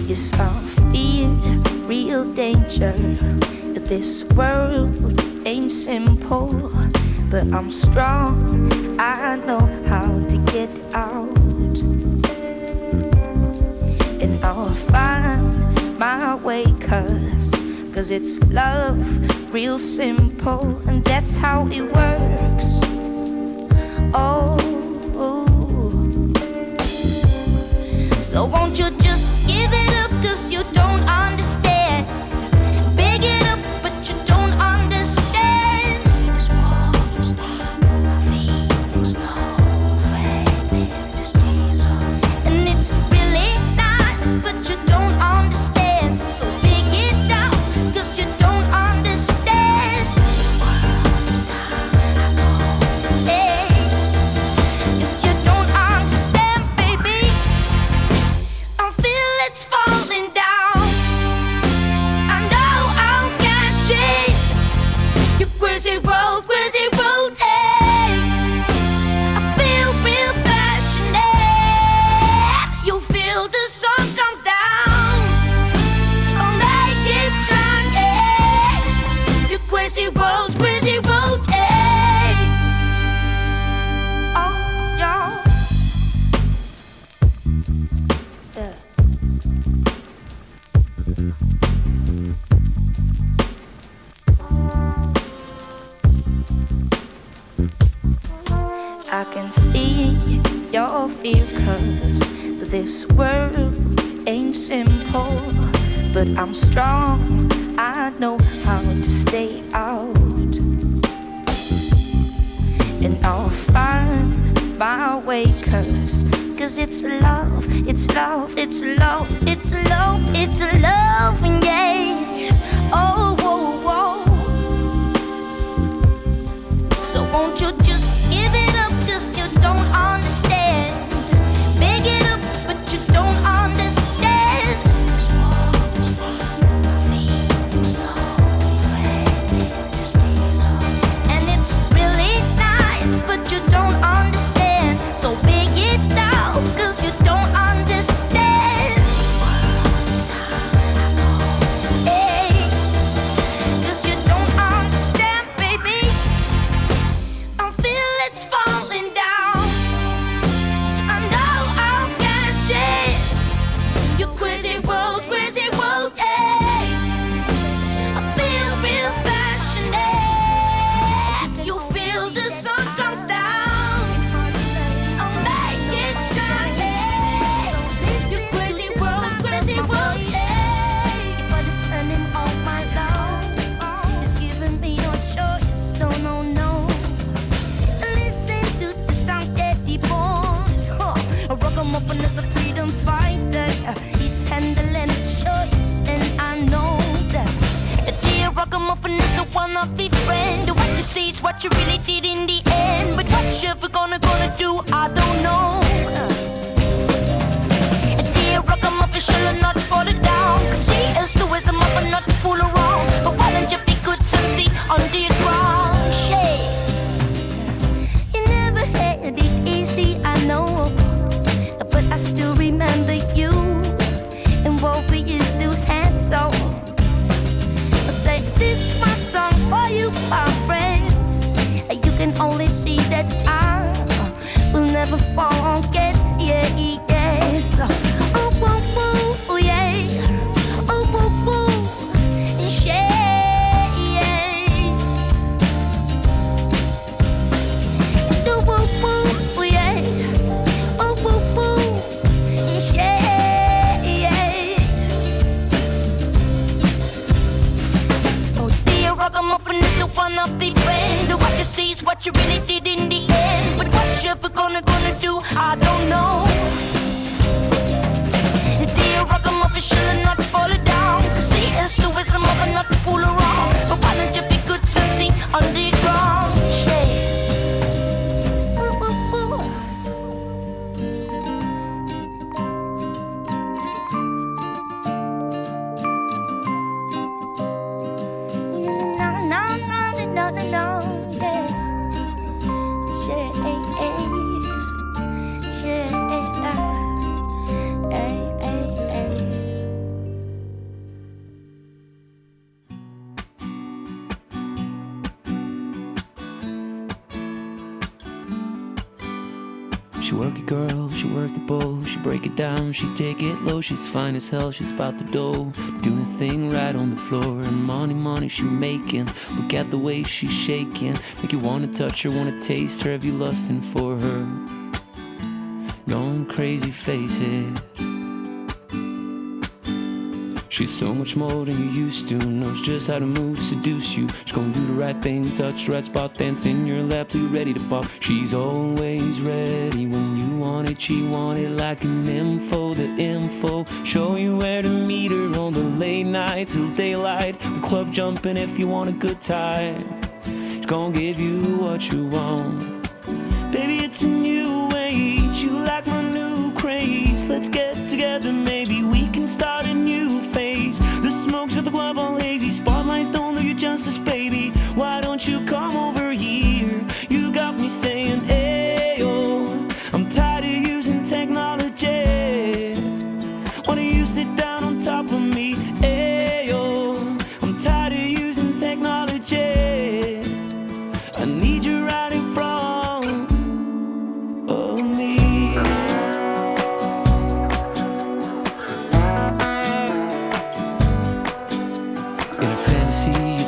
Yes, I fear real danger. This world ain't simple, but I'm strong. I know how to get out, and I'll find my way, cause it's love, real simple, and that's how it works. Oh, so won't you just give it up, cause you don't understand. Big it up, but you don't understand. This world is not my feelings, no fading this diesel. And it's really nice, but you don't understand. So big it up, cause you don't understand. This world is not my feelings, cause you don't understand, baby. I feel it's falling down. I know I'll catch it. You crazy road, eh? I feel real passionate. You feel the sun comes down. I'll make it shine, eh? You crazy road, eh? Oh, yeah. Yeah. I can see your fear, cause this world ain't simple, but I'm strong. I know how to stay out, and I'll find my way, cause it's love, it's love, it's love, it's love, it's love, yeah. Oh, whoa, whoa. So won't you just give it up, cause you don't understand. Big it up, but you don't understand. This world is not my feelings, no fading this diesel. And it's really nice, but you don't understand. So big it out, cause you don't understand. This world is not my feelings, cause you don't understand, baby. I feel it's falling down. I know I'll catch it. You crazy road, eh? I feel real passionate. You feel the sun comes down. I'll make it shine, eh? You crazy road, eh? For the sun and all my love, just giving me no choice. No, no, no. Listen to the sound that he pours. A ragamuffin is a freedom fighter. He's handling his choice, and I know that. A dear ragamuffin is a one-off friend. What you see is what you really did in the end. But what you ever gonna do, I don't know. A dear ragamuffin shall not fall down, cause he is the wisdom of not to fool around. But why don't you be good and see under your ground? Yes. You never had it easy, I know, but I still remember you and what we used to have. So I say this my song for you, my friend. You can only see that I will never forget. Yeah, yes. Oh, woo, woo, yeah. Oh, woo, woo, yeah, yeah. Do woo, woo, yeah. Oh, woo, woo, yeah, yeah. So dear ragamuffin is the one of the friend. What you see is what you really did in the end. But what you ever gonna do, I don't know. Dear ragamuffin shall not fall down, cause he is the wisdom of not to fool around. But why don't you be good and see under She work it, girl, she work the bowl. She break it down, she take it low. She's fine as hell, she's about the dough. Doing the thing right on the floor. And money she making. Look at the way she's shaking. Make you wanna touch her, wanna taste her. Have you lusting for her? Going crazy, face it. She's so much more than you used to. Knows just how to move to seduce you. She's gonna do the right thing, touch the right spot, dance in your lap till you're ready to pop. She's always ready when you want it. She want it like an info, the info. Show you where to meet her on the late night till daylight. The club jumping if you want a good time. She's gonna give you what you want. Baby, it's a new age. You like my new craze. Let's get together, maybe we can start a new phase. The smoke's got the club all hazy. Spotlights don't do you justice, baby. Why don't you come over here? You got me saying, ayo, I'm tired of using technology. Why don't you sit down on top of me? Ayo, I'm tired of using technology. I need you right in front of me. In a fantasy,